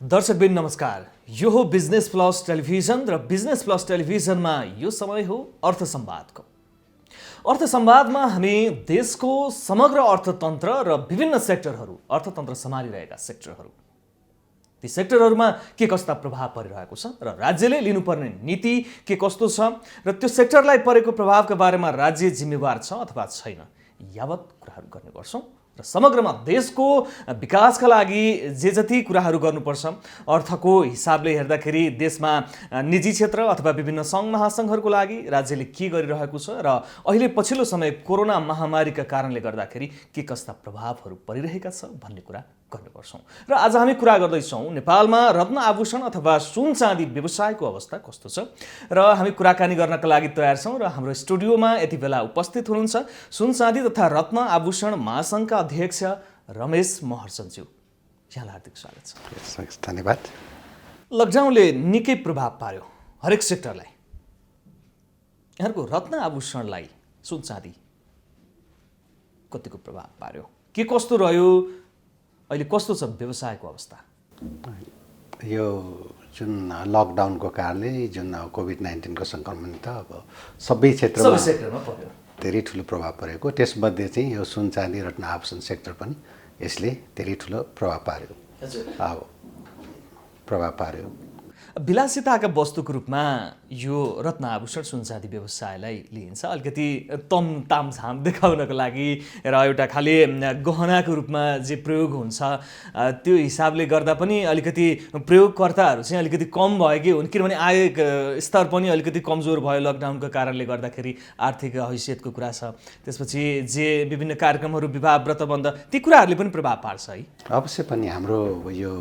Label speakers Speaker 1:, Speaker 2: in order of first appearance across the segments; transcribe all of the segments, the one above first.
Speaker 1: दर्शकबिन नमस्कार। यो हो बिजनेस प्लस टेलिभिजन र बिजनेस प्लस टेलिभिजनमा यो समय हो अर्थ संवादको। अर्थ संवादमा हामी देशको समग्र अर्थतन्त्र र विभिन्न सेक्टरहरू, अर्थतन्त्र सम्हालिरहेका सेक्टरहरू, ती सेक्टरहरूमा के कस्ता प्रभाव परिरहेको छ र राज्यले लिनुपर्ने नीति के कस्तो छ र त्यो सेक्टरलाई परेको प्रभावका बारेमा राज्य जिम्मेवार छ अथवा छैन, यावत कुराहरू गर्ने गर्छौँ र समग्रमा देशको विकासका लागि जे जति कुराहरू गर्नुपर्छ, अर्थको हिसाबले हेर्दाखेरि देशमा निजी क्षेत्र अथवा विभिन्न सङ्घ महासङ्घहरूको लागि राज्यले के गरिरहेको छ र अहिले पछिल्लो समय कोरोना महामारीका कारणले गर्दाखेरि के कस्ता प्रभावहरू परिरहेका छ भन्ने कुरा गर्ने गर्छौँ। र आज हामी कुरा गर्दैछौँ नेपालमा रत्न आभूषण अथवा सुन चाँदी व्यवसायको अवस्था कस्तो छ र हामी कुराकानी गर्नका लागि तयार छौँ र हाम्रो स्टुडियोमा यति बेला उपस्थित हुनुहुन्छ सुन चाँदी तथा रत्न आभूषण महासङ्घका अध्यक्ष रमेश महर्जनज्यू। यहाँलाई हार्दिक स्वागत छ।
Speaker 2: धन्यवाद।
Speaker 1: लकडाउनले निकै प्रभाव पार्यो हरेक सेक्टरलाई। यहाँको रत्न आभूषणलाई, सुन चाँदी कतिको प्रभाव पार्यो, के कस्तो रह्यो, अहिले कस्तो छ व्यवसायको अवस्था?
Speaker 2: यो जुन लकडाउनको कारणले जुन कोभिड-19 को सङ्क्रमण त अब सबै सेक्टरमा
Speaker 1: पर्यो,
Speaker 2: धेरै ठुलो प्रभाव परेको। त्यसमध्ये चाहिँ यो सुन चाँदी रत्न आभूषण सेक्टर पनि यसले धेरै ठुलो प्रभाव पार्यो।
Speaker 1: विलासिताका वस्तुको रूपमा यो रत्न आभूषण सुन चाँदी व्यवसायलाई लिइन्छ। अलिकति तामझाम देखाउनको लागि र एउटा खालि गहनाको रूपमा जे प्रयोग हुन्छ त्यो हिसाबले गर्दा पनि अलिकति प्रयोगकर्ताहरू चाहिँ अलिकति कम भएकै हुन्, किनभने आय स्तर पनि अलिकति कमजोर भयो लकडाउनको कारणले गर्दाखेरि। आर्थिक हैसियतको कुरा छ, त्यसपछि जे विभिन्न कार्यक्रमहरू, विवाह, व्रतबन्ध, ती कुराहरूले पनि प्रभाव पार्छ है।
Speaker 2: अवश्य पनि हाम्रो यो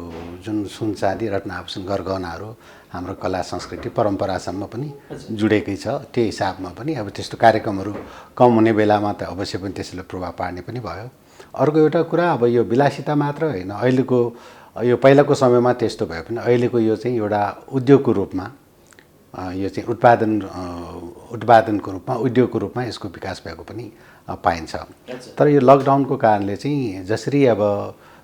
Speaker 2: जुन सुन चाँदी रत्न आभूषण गरगहनाहरू हाम्रो कला संस्कृति परम्परासम्म पनि जुडेकै छ। त्यो हिसाबमा पनि अब त्यस्तो कार्यक्रमहरू कम हुने बेलामा त अवश्य पनि त्यसले प्रभाव पार्ने पनि भयो। अर्को एउटा कुरा, अब यो विलासिता मात्र होइन, अहिलेको यो पहिलाको समयमा त्यस्तो भए पनि अहिलेको यो चाहिँ एउटा उद्योगको रूपमा, यो चाहिँ उत्पादनको रूपमा, उद्योगको रूपमा यसको विकास भएको पनि पाइन्छ। तर यो लकडाउनको कारणले चाहिँ जसरी अब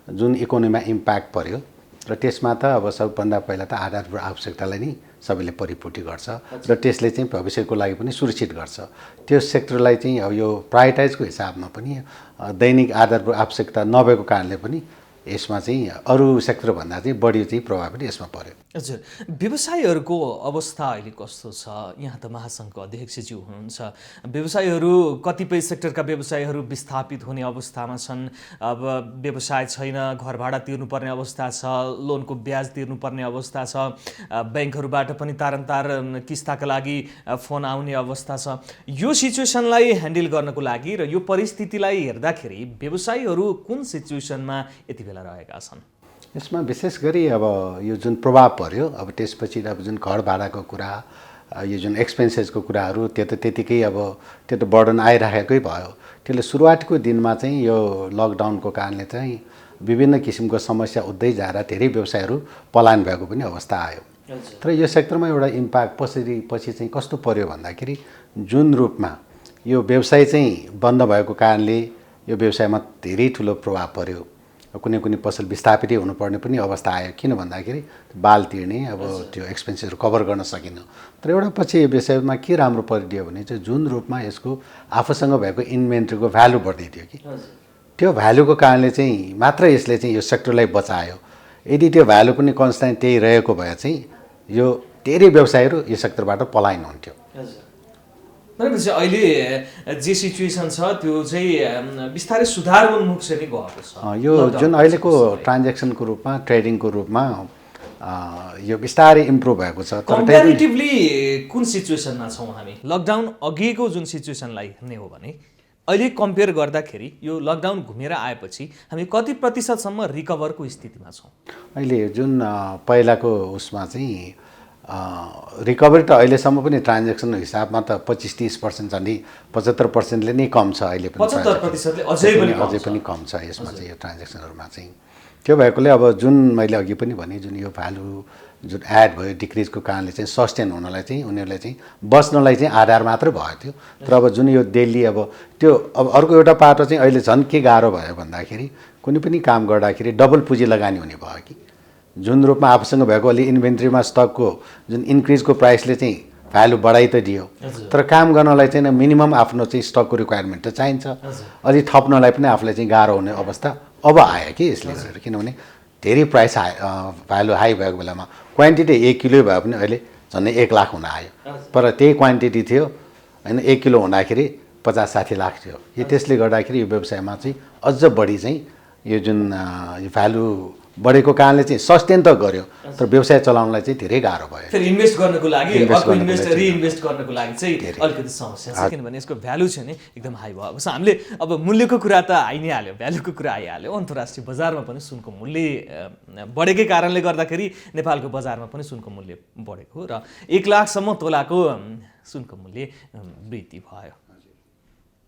Speaker 2: जुन इकोनोमीमा इम्प्याक्ट पर्यो र त्यसमा त अब सबभन्दा पहिला त आधारभूत आवश्यकतालाई नै सबैले परिपूर्ति गर्छ र त्यसले चाहिँ भविष्यको लागि पनि सुरक्षित गर्छ। त्यो सेक्टरलाई चाहिँ अब यो प्रायोरिटाइजको हिसाबमा पनि दैनिक आधारभूत आवश्यकता नभएको कारणले पनि यसमा चाहिँ अरू सेक्टरभन्दा चाहिँ बढी चाहिँ प्रभाव पनि यसमा पर्यो।
Speaker 1: हजुर, व्यवसायीहरूको अवस्था अहिले कस्तो छ? यहाँ त महासङ्घको अध्यक्षज्यू हुनुहुन्छ। व्यवसायीहरू, कतिपय सेक्टरका व्यवसायीहरू विस्थापित हुने अवस्थामा छन्। अब व्यवसाय छैन, घर भाडा तिर्नुपर्ने अवस्था छ, लोनको ब्याज तिर्नुपर्ने अवस्था छ, ब्याङ्कहरूबाट पनि तारन्तार किस्ताका लागि फोन आउने अवस्था छ। यो सिचुएसनलाई ह्यान्डल गर्नको लागि र यो परिस्थितिलाई हेर्दाखेरि व्यवसायीहरू कुन सिचुएसनमा यति बेला रहेका छन्?
Speaker 2: यसमा विशेष गरी अब यो जुन प्रभाव पर्यो, अब त्यसपछि अब जुन घर भाडाको कुरा, यो जुन एक्सपेन्सेसको कुराहरू, त्यो त त्यतिकै अब त्यो त बर्डन आइराखेकै भयो। त्यसले सुरुवातको दिनमा चाहिँ यो लकडाउनको कारणले चाहिँ विभिन्न किसिमको समस्या उठ्दै जाँदा धेरै व्यवसायहरू पलायन भएको पनि अवस्था आयो। तर यो सेक्टरमा एउटा इम्प्याक्ट पछि चाहिँ कस्तो पर्यो भन्दाखेरि, जुन रूपमा यो व्यवसाय चाहिँ बन्द भएको कारणले यो व्यवसायमा धेरै ठुलो प्रभाव पर्यो। कुनै पसल विस्थापितै हुनुपर्ने पनि अवस्था आयो, किन भन्दाखेरि बाल तिर्ने अब त्यो एक्सपेन्सेसहरू कभर गर्न सकिन। तर एउटा पछि यो विषयमा के राम्रो परिदियो भने चाहिँ जुन रूपमा यसको आफूसँग भएको इन्भेन्ट्रीको भ्यालु बढ्दै थियो कि त्यो भ्यालुको कारणले चाहिँ मात्र यसले चाहिँ यो सेक्टरलाई बचायो। यदि त्यो भ्यालु पनि कन्स्ट्यान्ट त्यही रहेको भए चाहिँ यो धेरै व्यवसायहरू यो सेक्टरबाट पलायन हुन्थ्यो।
Speaker 1: भनेपछि अहिले जे सिचुएसन छ त्यो चाहिँ बिस्तारै सुधारोन्मुख चाहिँ गएको छ।
Speaker 2: यो जुन अहिलेको ट्रान्ज्याक्सनको रूपमा, ट्रेडिङको रूपमा यो बिस्तारै इम्प्रुभ भएको छ।
Speaker 1: कम्पेरिटिभली कुन सिचुएसनमा छौँ हामी? लकडाउन अघिको जुन सिचुएसनलाई हेर्ने हो भने अहिले कम्पेयर गर्दाखेरि यो लकडाउन घुमेर आएपछि हामी कति प्रतिशतसम्म रिकभरको स्थितिमा छौँ? अहिले
Speaker 2: जुन पहिलाको उसमा चाहिँ रिकभरी त अहिलेसम्म पनि ट्रान्ज्याक्सनको हिसाबमा त 25-30% झन्डै 75%ले नै कम छ। अहिले पनि
Speaker 1: 75%
Speaker 2: अझै पनि कम छ यसमा चाहिँ यो ट्रान्ज्याक्सनहरूमा चाहिँ। त्यो भएकोले अब जुन मैले अघि पनि भने जुन यो भ्यालु जुन एड भयो डिक्रिजको कारणले चाहिँ सस्टेन हुनलाई चाहिँ उनीहरूलाई चाहिँ बस्नलाई चाहिँ आधार मात्र भयो थियो। तर अब जुन यो डेली अब त्यो अब अर्को एउटा पाटो चाहिँ अहिले झन् के गाह्रो भयो भन्दाखेरि कुनै पनि काम गर्दाखेरि डबल पुँजी लगानी हुने भयो कि जुन रूपमा आफूसँग भएको अलि इन्भेन्ट्रीमा स्टकको जुन इन्क्रिजको प्राइसले चाहिँ भ्यालु बढाइ त दियो, तर काम गर्नलाई चाहिँ मिनिमम आफ्नो चाहिँ स्टकको रिक्वायरमेन्ट त चाहिन्छ। अलि थप्नलाई पनि आफूलाई चाहिँ गाह्रो हुने अवस्था अब आयो कि यसले गर्दा, किनभने धेरै प्राइस भ्यालु हाई भएको बेलामा क्वान्टिटी 1 किलो भए पनि अहिले झन्डै 1 लाख हुन आयो, तर त्यही क्वान्टिटी थियो होइन 1 किलो हुँदाखेरि 50-60 लाख थियो। यो त्यसले गर्दाखेरि यो व्यवसायमा चाहिँ अझ बढी चाहिँ यो जुन भ्यालु बढेको कारणले चाहिँ सस्टेन त गर्यो, तर व्यवसाय चलाउनलाई चाहिँ धेरै गाह्रो भयो।
Speaker 1: फेरि इन्भेस्ट गर्नको लागि रिइन्भेस्ट गर्नको लागि चाहिँ अलिकति समस्या छ, किनभने यसको भ्यालु चाहिँ नि एकदम हाई भयो। अब हामीले अब मूल्यको कुरा त आइ नै हाल्यो, भ्यालुको कुरा आइहाल्यो। अन्तर्राष्ट्रिय बजारमा पनि सुनको मूल्य बढेकै कारणले गर्दाखेरि नेपालको बजारमा पनि सुनको मूल्य बढेको र 1 लाखसम्म तोलाको सुनको मूल्य वृद्धि भयो।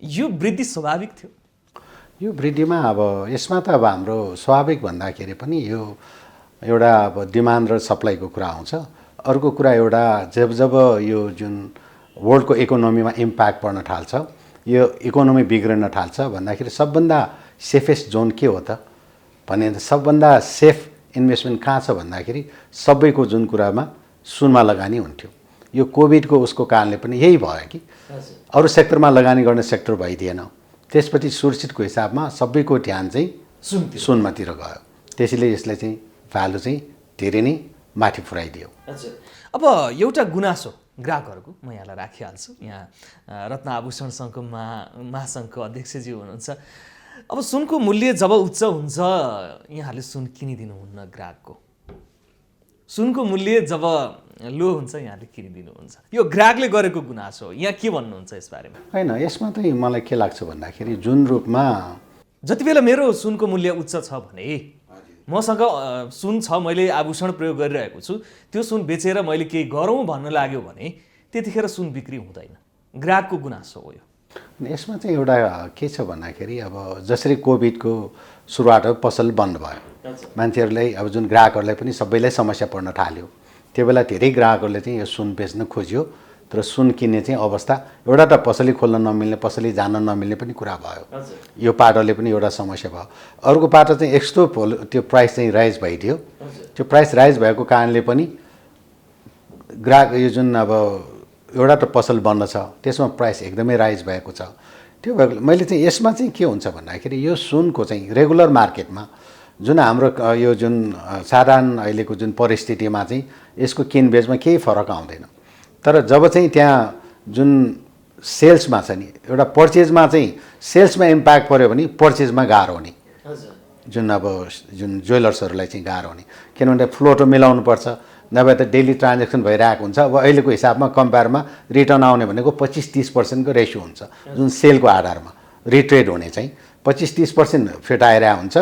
Speaker 1: यो वृद्धि स्वाभाविक थियो?
Speaker 2: यो वृद्धिमा अब यसमा त अब हाम्रो स्वाभाविक भन्दाखेरि पनि यो एउटा अब डिमान्ड र सप्लाईको कुरा आउँछ। अर्को कुरा एउटा जब जब यो जुन वर्ल्डको इकोनोमीमा इम्प्याक्ट पर्न थाल्छ, यो इकोनोमी बिग्रन थाल्छ भन्दाखेरि सबभन्दा सेफेस्ट जोन के हो त भने सबभन्दा सेफ इन्भेस्टमेन्ट कहाँ छ भन्दाखेरि सबैको जुन कुरामा सुनमा लगानी हुन्थ्यो। यो कोभिडको उसको कारणले पनि यही भयो कि अरू सेक्टरमा लगानी गर्ने सेक्टर भइदिएन, त्यसपछि सुरक्षितको हिसाबमा सबैको ध्यान चाहिँ सुनमातिर गयो, त्यसैले यसले चाहिँ भ्यालु चाहिँ धेरै नै माथि पुर्याइदियो।
Speaker 1: अब एउटा गुनासो ग्राहकहरूको म यहाँलाई राखिहाल्छु, यहाँ रत्न आभूषण सङ्घको महासङ्घको अध्यक्षजी हुनुहुन्छ। अब सुनको मूल्य जब उच्च हुन्छ यहाँहरूले सुन किनिदिनुहुन्न, ग्राहकको सुनको मूल्य जब लो हुन्छ यहाँले किनिदिनुहुन्छ, यो ग्राहकले गरेको गुनासो, यहाँ के भन्नुहुन्छ यसबारेमा?
Speaker 2: होइन, यसमा चाहिँ मलाई के लाग्छ भन्दाखेरि जुन रूपमा
Speaker 1: जति बेला मेरो सुनको मूल्य उच्च छ भने मसँग सुन छ, मैले आभूषण प्रयोग गरिरहेको छु, त्यो सुन बेचेर मैले केही गरौँ भन्न लाग्यो भने त्यतिखेर सुन बिक्री हुँदैन, ग्राहकको गुनासो हो यो।
Speaker 2: यसमा चाहिँ एउटा के छ भन्दाखेरि अब जसरी कोभिडको सुरुवात हो पसल बन्द भयो, मान्छेहरूलाई अब जुन ग्राहकहरूलाई पनि सबैलाई समस्या पर्न थाल्यो, त्यो बेला धेरै ग्राहकहरूले चाहिँ यो सुन बेच्न खोज्यो, तर सुन किन्ने चाहिँ अवस्था एउटा त पसलै खोल्न नमिल्ने, पसलै जान नमिल्ने पनि कुरा भयो। यो पाटोले पनि एउटा समस्या भयो। अर्को पाटो चाहिँ यस्तो त्यो प्राइस चाहिँ राइज भइदियो, त्यो प्राइस राइज भएको कारणले पनि ग्राहक यो जुन अब एउटा त पसल बन्द छ, त्यसमा प्राइस एकदमै राइज भएको छ। त्यो भएको मैले चाहिँ यसमा चाहिँ के हुन्छ भन्दाखेरि यो सुनको चाहिँ रेगुलर मार्केटमा जुन हाम्रो यो जुन साधारण अहिलेको जुन परिस्थितिमा चाहिँ यसको किनबेचमा केही फरक आउँदैन, तर जब चाहिँ त्यहाँ जुन सेल्समा छ नि एउटा पर्चेजमा चाहिँ सेल्समा इम्प्याक्ट पऱ्यो भने पर्चेजमा गाह्रो हुने, जुन अब जुन ज्वेलर्सहरूलाई चाहिँ गाह्रो हुने, किनभने फ्लोटो मिलाउनु पर्छ, नभए त डेली ट्रान्जेक्सन भइरहेको हुन्छ। अब अहिलेको हिसाबमा कम्पेयरमा रिटर्न आउने भनेको 25-30% रेसियो हुन्छ, जुन सेलको आधारमा रिट्रेड हुने चाहिँ 25-30% फिटाइरहेको हुन्छ,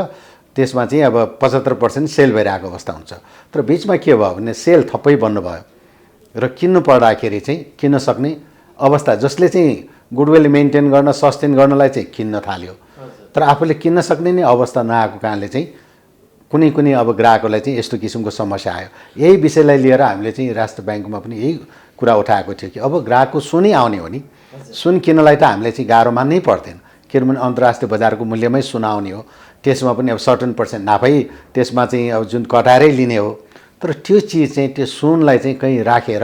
Speaker 2: त्यसमा चाहिँ अब 75% सेल भइरहेको अवस्था हुन्छ। तर बिचमा के भयो भने सेल थप्पै बन्द भयो र किन्नु पर्दाखेरि चाहिँ किन्न सक्ने अवस्था, जसले चाहिँ गुडविल मेन्टेन गर्न सस्टेन गर्नलाई चाहिँ किन्न थाल्यो, तर आफूले किन्न सक्ने नै अवस्था नआएको कारणले चाहिँ कुनै कुनै अब ग्राहकहरूलाई चाहिँ यस्तो किसिमको समस्या आयो। यही विषयलाई लिएर हामीले चाहिँ राष्ट्र ब्याङ्कमा पनि यही कुरा उठाएको थियो कि अब ग्राहकको सुनै आउने हो नि, सुन किन्नलाई त हामीले चाहिँ गाह्रो मान्नै पर्दैन, किनभने अन्तर्राष्ट्रिय बजारको मूल्यमै सुन आउने हो, त्यसमा पनि अब सर्टन पर्सेन्ट नाफै त्यसमा चाहिँ अब जुन कटाएरै लिने हो। तर त्यो चिज चाहिँ त्यो सुनलाई चाहिँ कहीँ राखेर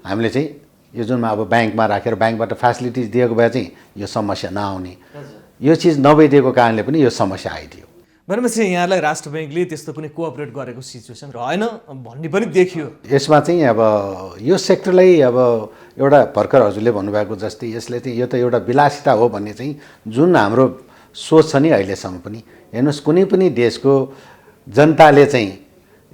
Speaker 2: हामीले चाहिँ यो जुनमा अब ब्याङ्कमा राखेर ब्याङ्कबाट फेसिलिटिज दिएको भए चाहिँ यो समस्या नआउने, यो चिज नभइदिएको कारणले पनि यो समस्या आइदियो।
Speaker 1: भनेपछि यहाँलाई राष्ट्र ब्याङ्कले त्यस्तो कुनै कोअपरेट गरेको सिचुएसन रहेन भन्ने पनि देखियो।
Speaker 2: यसमा चाहिँ अब यो सेक्टरलाई अब एउटा भर्खर हजुरले भन्नुभएको जस्तै यसले चाहिँ यो त एउटा विलासिता हो भन्ने चाहिँ जुन हाम्रो सोच छ नि अहिलेसम्म पनि, हेर्नुहोस् कुनै पनि देशको जनताले चाहिँ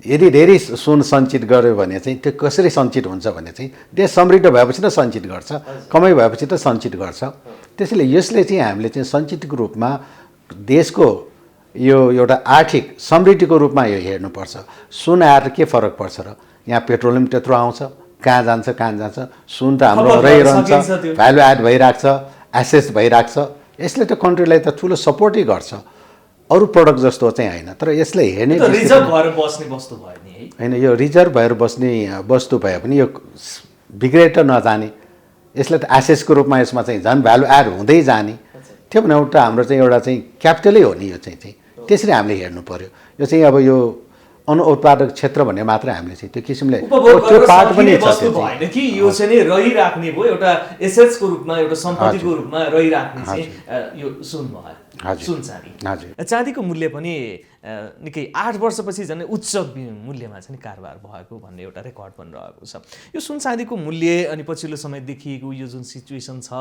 Speaker 2: यदि धेरै सुन सञ्चित गर्यो भने चाहिँ त्यो कसरी सञ्चित हुन्छ भने चाहिँ देश समृद्ध भएपछि त सञ्चित गर्छ, कमाइ भएपछि त सञ्चित गर्छ। त्यसैले यसले चाहिँ हामीले चाहिँ सञ्चितको रूपमा देशको यो एउटा आर्थिक समृद्धिको रूपमा यो हेर्नुपर्छ। सुन आएर के फरक पर्छ र यहाँ पेट्रोलियम त्यत्रो आउँछ, कहाँ जान्छ कहाँ जान्छ, सुन त हाम्रो रहिरहन्छ, भ्यालु एड भइरहेको छ, एसेस भइरहेको छ, यसले त कन्ट्रीलाई त ठुलो सपोर्टै गर्छ, अरू प्रडक्ट जस्तो चाहिँ होइन। तर यसलाई हेर्ने
Speaker 1: रिजर्भ भएर बस्ने वस्तु भयो नि
Speaker 2: होइन, यो रिजर्भ भएर बस्ने वस्तु भए पनि यो बिग्रेर नजाने, यसलाई त एसेसको रूपमा यसमा चाहिँ झन् भ्यालु एड हुँदै जाने, त्यो भने एउटा हाम्रो चाहिँ एउटा चाहिँ क्यापिटलै हो नि, यो चाहिँ त्यसरी हामीले हेर्नु पर्यो। यो चाहिँ अब यो अनुत्पादक क्षेत्र भन्ने मात्रै हामीले चाहिँ त्यो किसिमले
Speaker 1: उपभोग
Speaker 2: त्यो
Speaker 1: गरेर
Speaker 2: पार्ट पनि
Speaker 1: सकिने
Speaker 2: छ
Speaker 1: वस्तु
Speaker 2: त्यो चाहिँ।
Speaker 1: भएन कि यो चाहिँ नि रहिराख्ने भयो एउटा एसेट्सको रूपमा एउटा सम्पत्तिको रूपमा रहिराख्ने चाहिँ यो सुन भयो सुन चाँदी।
Speaker 2: हजुर
Speaker 1: चाँदीको मूल्य पनि निकै 8 वर्षपछि झन् उच्च मूल्यमा चाहिँ कारोबार भएको भन्ने एउटा रेकर्ड पनि रहेको छ। यो सुन चाँदीको मूल्य अनि पछिल्लो समय देखिएको यो जुन सिचुएसन छ,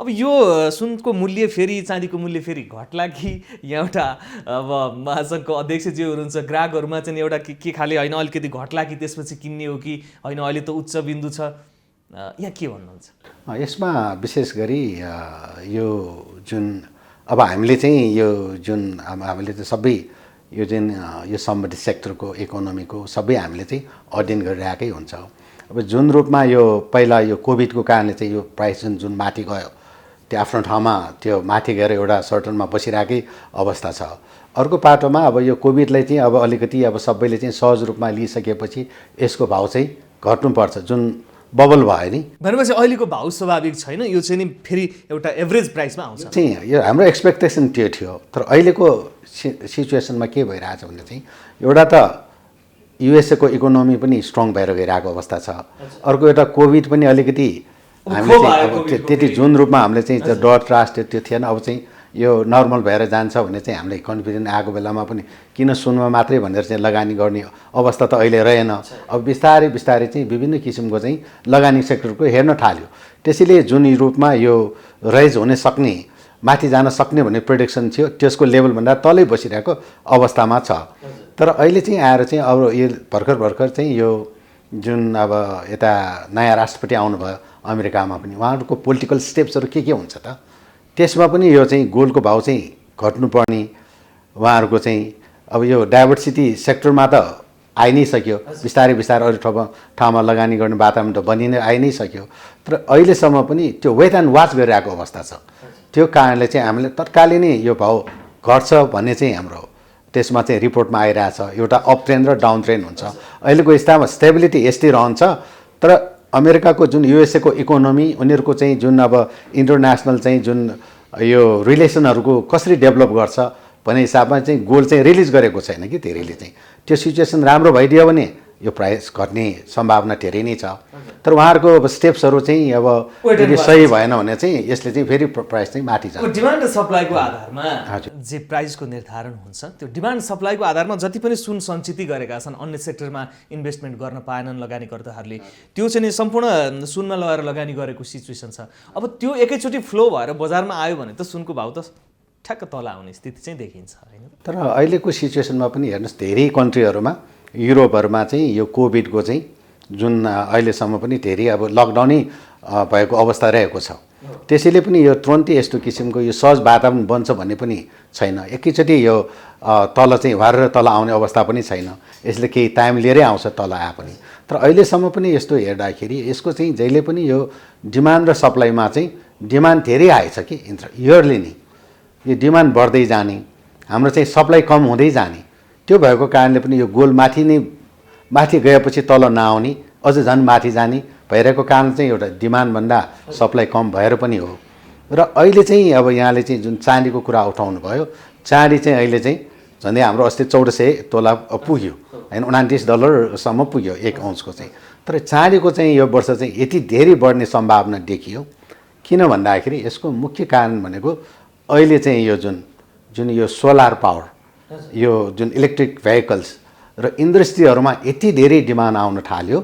Speaker 1: अब यो सुनको मूल्य फेरि चाँदीको मूल्य फेरि घट्ला कि एउटा अब महासङ्घको अध्यक्षज्यू हुनुहुन्छ ग्राहकहरूमा चाहिँ एउटा के खाले होइन अलिकति घट्ला कि त्यसपछि किन्ने हो कि होइन अहिले त उच्च बिन्दु छ, यहाँ के भन्नुहुन्छ?
Speaker 2: यसमा विशेष गरी यो जुन अब हामीले चाहिँ यो जुन हामीले त सबै यो जुन यो सम्बन्धित सेक्टरको इकोनोमीको सबै हामीले चाहिँ अध्ययन गरिरहेकै हुन्छ। अब जुन रूपमा यो पहिला यो कोभिडको कारणले चाहिँ यो प्राइस जुन माथि गयो त्यो आफ्नो ठाउँमा त्यो माथि गएर एउटा सर्टनमा बसिरहेकै अवस्था छ। अर्को पाटोमा अब यो कोभिडलाई चाहिँ अब अलिकति अब सबैले चाहिँ सहज रूपमा लिइसकेपछि यसको भाउ चाहिँ घट्नुपर्छ, जुन बबल भयो नि।
Speaker 1: भनेपछि अहिलेको भाउ स्वाभाविक छैन, यो चाहिँ नि फेरि एउटा एभरेज प्राइसमा आउँछ
Speaker 2: चाहिँ यो हाम्रो एक्सपेक्टेसन त्यो थियो। तर अहिलेको सिचुएसनमा के भइरहेछ भने चाहिँ एउटा त युएसएको इकोनोमी पनि स्ट्रङ भएर गइरहेको अवस्था छ, अर्को एउटा कोभिड पनि अलिकति हामीले चाहिँ अब त्यति जुन रूपमा हामीले चाहिँ त्यो डर त्रास त्यो थिएन, अब चाहिँ यो नर्मल भएर जान्छ भन्ने चाहिँ हामीले कन्फिडेन्ट आएको बेलामा पनि किन सुनमा मात्रै भनेर चाहिँ लगानी गर्ने अवस्था त अहिले रहेन। अब बिस्तारै बिस्तारै चाहिँ विभिन्न किसिमको चाहिँ लगानी सेक्टरको हेर्न थाल्यो। त्यसैले जुन रूपमा यो राइज हुन सक्ने माथि जान सक्ने भन्ने प्रेडिक्सन थियो त्यसको लेभलभन्दा तलै बसिरहेको अवस्थामा छ। तर अहिले चाहिँ आएर चाहिँ अब यो भर्खर चाहिँ यो जुन अब यता नयाँ राष्ट्रपति आउनुभयो अमेरिकामा पनि, उहाँहरूको पोलिटिकल स्टेप्सहरू के हुन्छ त त्यसमा पनि यो चाहिँ गोल्डको भाउ चाहिँ घट्नुपर्ने, उहाँहरूको चाहिँ अब यो डाइभर्सिटी सेक्टरमा त आइ नै सक्यो, बिस्तारै बिस्तारै अरू ठाउँमा लगानी गर्ने वातावरण त बनि नै आइ नै सक्यो। तर अहिलेसम्म पनि त्यो वेट एन्ड वाच गरिरहेको अवस्था छ। त्यो कारणले चाहिँ हामीले तत्कालै नै यो भाउ घट्छ भन्ने चाहिँ हाम्रो त्यसमा चाहिँ रिपोर्टमा आइरहेछ। एउटा अप ट्रेन्ड र डाउन ट्रेन्ड हुन्छ। अहिलेको स्थानमा स्टेबिलिटी यस्तै रहन्छ। तर अमेरिकाको जुन युएसएको इकोनोमी उनीहरूको चाहिँ जुन अब इन्टरनेसनल चाहिँ जुन यो रिलेसनहरूको कसरी डेभलप गर्छ भन्ने हिसाबमा चाहिँ गोल्ड चाहिँ रिलिज गरेको छैन कि धेरैले चाहिँ। त्यो सिचुएसन राम्रो भइदियो भने यो प्राइस घट्ने सम्भावना धेरै नै छ। तर उहाँहरूको अब स्टेप्सहरू चाहिँ अब यदि सही भएन भने चाहिँ यसले चाहिँ फेरि प्राइस चाहिँ माथि जान्छ।
Speaker 1: डिमान्ड र सप्लाईको आधारमा जे प्राइसको निर्धारण हुन्छ त्यो डिमान्ड सप्लाईको आधारमा जति पनि सुन सञ्चित गरेका छन् अन्य सेक्टरमा इन्भेस्टमेन्ट गर्न पाएनन् लगानीकर्ताहरूले, त्यो चाहिँ सम्पूर्ण सुनमा लगाएर लगानी गरेको सिचुएसन छ। अब त्यो एकैचोटि फ्लो भएर बजारमा आयो भने त सुनको भाउ त ठ्याक्क तल आउने स्थिति चाहिँ देखिन्छ हैन।
Speaker 2: तर अहिलेको सिचुएसनमा पनि हेर्नुहोस् धेरै कन्ट्रीहरूमा युरोपहरूमा चाहिँ यो कोभिडको चाहिँ जुन अहिलेसम्म पनि धेरै अब लकडाउनै भएको अवस्था रहेको छ। त्यसैले पनि यो तुरन्तै यस्तो किसिमको यो सहज वातावरण बन्छ भन्ने पनि छैन। एकैचोटि यो तल चाहिँ वारेर तल आउने अवस्था पनि छैन। यसले केही टाइम लिएरै आउँछ तल आए पनि। तर अहिलेसम्म पनि यस्तो हेर्दाखेरि यसको चाहिँ जहिले पनि यो डिमान्ड र सप्लाईमा चाहिँ डिमान्ड धेरै आएछ कि इयरली नै यो डिमान्ड बढ्दै जाने, हाम्रो चाहिँ सप्लाई कम हुँदै जाने, त्यो भएको कारणले पनि यो गोल्ड माथि गएपछि तल नआउने अझ झन् माथि जाने भइरहेको कारण चाहिँ एउटा डिमान्डभन्दा सप्लाई कम भएर पनि हो। र अहिले चाहिँ अब यहाँले चाहिँ जुन चाँदीको कुरा उठाउनु भयो, चाँदी चाहिँ अहिले चाहिँ झन्डै हाम्रो अस्ति 1400 तोला पुग्यो हैन, $29 पुग्यो 1 औँसको चाहिँ। तर चाँदीको चाहिँ यो वर्ष चाहिँ यति धेरै बढ्ने सम्भावना देखियो। किन भन्दाखेरि यसको मुख्य कारण भनेको अहिले चाहिँ यो जुन यो सोलर पावर, यो जुन इलेक्ट्रिक भेहिकल्स र इन्डस्ट्रीहरूमा यति धेरै डिमान्ड आउन थाल्यो।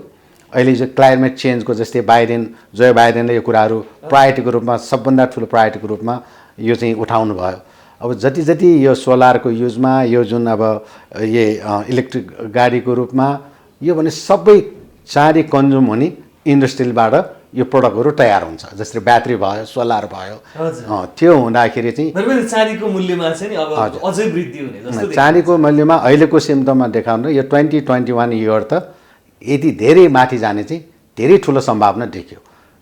Speaker 2: अहिले जो क्लाइमेट चेन्जको जस्तै जो बाइडेनले यो कुराहरू प्रायोरिटीको रूपमा सबभन्दा ठुलो प्रायोरिटीको रूपमा यो चाहिँ उठाउनु भयो। अब जति जति यो सोलरको युजमा यो जुन अब इलेक्ट्रिक गाडीको रूपमा यो भने सबै चाँदी कन्ज्युम हुने इन्डस्ट्रीबाट यो प्रडक्टहरू तयार हुन्छ। जस्तै ब्याट्री भयो, सोलर भयो, त्यो हुँदाखेरि चाहिँ
Speaker 1: चाँदीको मूल्यमा चाहिँ अब अझै वृद्धि हुने जस्तो
Speaker 2: चाँदीको मूल्यमा अहिलेको सिम्टममा देखाउनु यो 2021 इयर त यति धेरै माथि जाने चाहिँ धेरै ठुलो सम्भावना देखियो।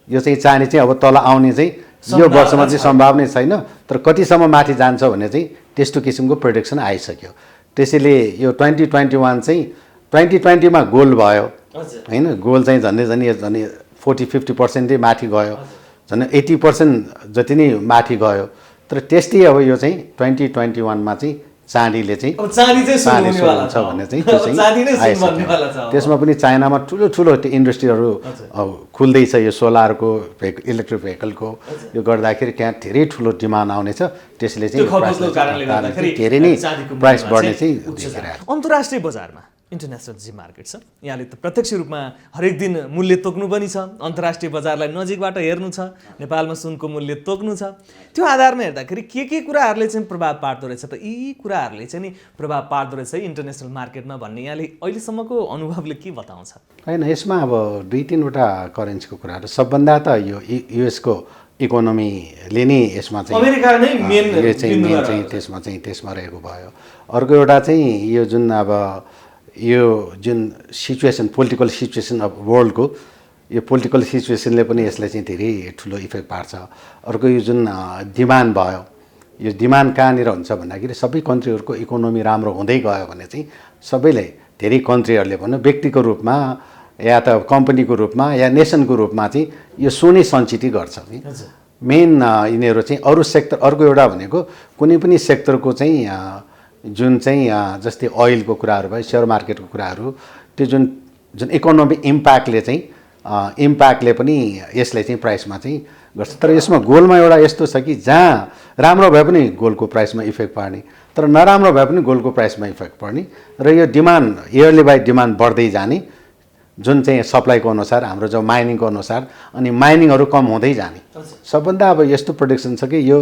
Speaker 2: यो चाहिँ चाँदी चाहिँ अब तल आउने चाहिँ यो वर्षमा चाहिँ सम्भावना छैन। तर कतिसम्म माथि जान्छ भन्ने चाहिँ त्यस्तो किसिमको प्रेडिक्सन आइसक्यो। त्यसैले यो 2021 चाहिँ 2020 मा गोल्ड भयो हैन, गोल्ड चाहिँ झन्डै 40-50% माथि गयो, झन् 80% जति नै माथि गयो। तर त्यस्तै अब यो चाहिँ 2021 मा चाहिँ चाँदीले चाहिँ
Speaker 1: अब चाँदी चाहिँ सुन
Speaker 2: चाँदी
Speaker 1: हुनेवाला
Speaker 2: हुन्छ भन्ने चाहिँ
Speaker 1: अब चाँदी नै सुन
Speaker 2: आइसक्यो।
Speaker 1: बन्नेवाला छ अब।
Speaker 2: त्यसमा पनि चाइनामा ठुलो ठुलो त्यो इन्डस्ट्रीहरू खुल्दैछ यो सोलरको इलेक्ट्रिक भेहिकलको यो गर्दाखेरि त्यहाँ धेरै ठुलो डिमान्ड आउनेछ त्यसले चाहिँ
Speaker 1: त्यो खपतको कारणले गर्दाखेरि
Speaker 2: धेरै नै
Speaker 1: चाँदीको
Speaker 2: प्राइस
Speaker 1: मूल्यमा
Speaker 2: बढ्ने चाहिँ
Speaker 1: उच्च छ।
Speaker 2: देखिरहेको
Speaker 1: अन्तर्राष्ट्रिय बजारमा इन्टरनेसनल जी मार्केट छ, यहाँले त प्रत्यक्ष रूपमा हरेक दिन मूल्य तोक्नु पनि छ, अन्तर्राष्ट्रिय बजारलाई नजिकबाट हेर्नु छ, नेपालमा सुनको मूल्य तोक्नु छ। त्यो आधारमा हेर्दाखेरि के कुराहरूले चाहिँ प्रभाव पार्दो रहेछ त, यी कुराहरूले चाहिँ नि प्रभाव पार्दो रहेछ इन्टरनेसनल मार्केटमा भन्ने यहाँले अहिलेसम्मको अनुभवले के बताउँछ?
Speaker 2: होइन, यसमा अब 2-3वटा करेन्सीको कुराहरू सबभन्दा त यो युएसको इकोनोमीले नै यसमा चाहिँ
Speaker 1: अमेरिका नै मेन
Speaker 2: यो चाहिँ मेन चाहिँ त्यसमा रहेको भयो। अर्को एउटा चाहिँ यो जुन अब यो जुन सिचुएसन पोलिटिकल सिचुएसन अफ वर्ल्डको यो पोलिटिकल सिचुएसनले पनि यसलाई चाहिँ धेरै ठुलो इफेक्ट पार्छ। अर्को यो जुन डिमान्ड भयो, यो डिमान्ड कहाँनिर हुन्छ भन्दाखेरि सबै कन्ट्रीहरूको इकोनोमी राम्रो हुँदै गयो भने चाहिँ सबैले धेरै कन्ट्रीहरूले भनौँ व्यक्तिको रूपमा या त कम्पनीको रूपमा या नेसनको रूपमा चाहिँ यो सुनै सञ्चित गर्छ नि। मेन यिनीहरू चाहिँ अरू सेक्टर, अर्को एउटा भनेको कुनै पनि सेक्टरको चाहिँ जुन चाहिँ जस्तै ओइलको कुराहरू भयो, सेयर मार्केटको कुराहरू, त्यो जुन इकोनोमिक इम्प्याक्टले पनि यसले चाहिँ प्राइसमा चाहिँ गर्छ। तर यसमा गोल्डमा एउटा यस्तो छ कि जहाँ राम्रो भए पनि गोल्डको प्राइसमा इफेक्ट पर्ने, तर नराम्रो भए पनि गोल्डको प्राइसमा इफेक्ट पर्ने र यो डिमान्ड इयरली बाई डिमान्ड बढ्दै जाने जुन चाहिँ सप्लाईको अनुसार हाम्रो जो माइनिङको अनुसार, अनि माइनिङहरू कम हुँदै जाने। सबभन्दा अब यस्तो प्रोडिक्सन छ कि यो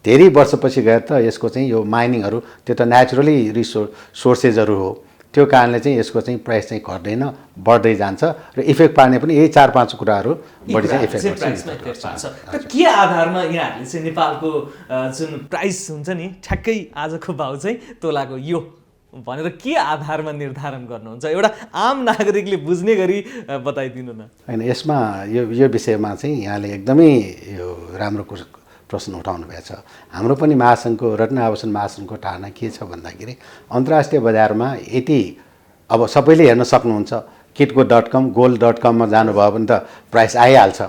Speaker 2: धेरै वर्षपछि गएर त यसको चाहिँ यो माइनिङहरू त्यो त नेचुरली सोर्सेजहरू हो, त्यो कारणले चाहिँ यसको चाहिँ प्राइस चाहिँ घट्दैन बढ्दै जान्छ र इफेक्ट पार्ने पनि यही 4-5 कुराहरू बढी चाहिँ इफेक्ट
Speaker 1: गर्छ। र के आधारमा यहाँहरूले चाहिँ नेपालको जुन प्राइस हुन्छ नि ठ्याक्कै आजको भाउ चाहिँ तोलाको यो भनेर के आधारमा निर्धारण गर्नुहुन्छ? एउटा आम नागरिकले बुझ्ने गरी बताइदिनु न।
Speaker 2: होइन, यसमा यो विषयमा चाहिँ यहाँले एकदमै यो राम्रो प्रश्न उठाउनु भएको छ। हाम्रो पनि महासङ्घको रत्न आभूषण महासङ्घको धारणा के छ भन्दाखेरि अन्तर्राष्ट्रिय बजारमा यति अब सबैले हेर्न सक्नुहुन्छ, kitco.com gold.com जानुभयो भने त प्राइस आइहाल्छ।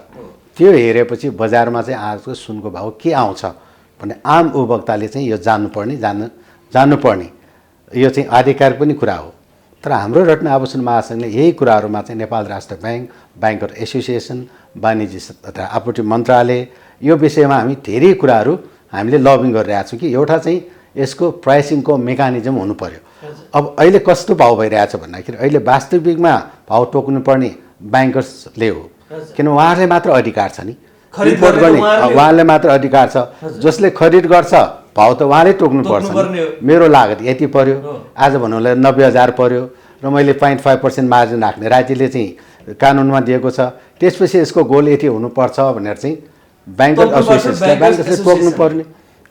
Speaker 2: त्यो हेरेपछि बजारमा चाहिँ आजको सुनको भाउ के आउँछ भन्ने आम उपभोक्ताले चाहिँ यो जान्नुपर्ने यो चाहिँ आधिकारिक पनि कुरा हो। तर हाम्रो रत्न आभूषण महासङ्घले यही कुराहरूमा चाहिँ नेपाल राष्ट्र ब्याङ्क, ब्याङ्कर एसोसिएसन, वाणिज्य तथा आपूर्ति मन्त्रालय, यो विषयमा हामी धेरै कुराहरू हामीले लबिङ गरिरहेको छौँ कि एउटा चाहिँ यसको प्राइसिङको मेकानिजम हुनु पर्यो। अब अहिले कस्तो भाउ भइरहेछ भन्दाखेरि अहिले वास्तविकमा भाउ तोक्नुपर्ने ब्याङ्कर्सले हो, किन उहाँहरूले मात्र अधिकार छ नि, रिपोर्ट गर्ने उहाँले मात्र अधिकार छ। जसले खरिद गर्छ भाउ त उहाँले तोक्नुपर्छ। मेरो लागत यति पर्यो, आज भनौँ 90,000 पर्यो र मैले 0.5% मार्जिन राख्ने राज्यले चाहिँ कानुनमा दिएको छ, त्यसपछि यसको गोल यति हुनुपर्छ भनेर चाहिँ ब्याङ्कर एसोसिएसनले तोक्नु पर्ने।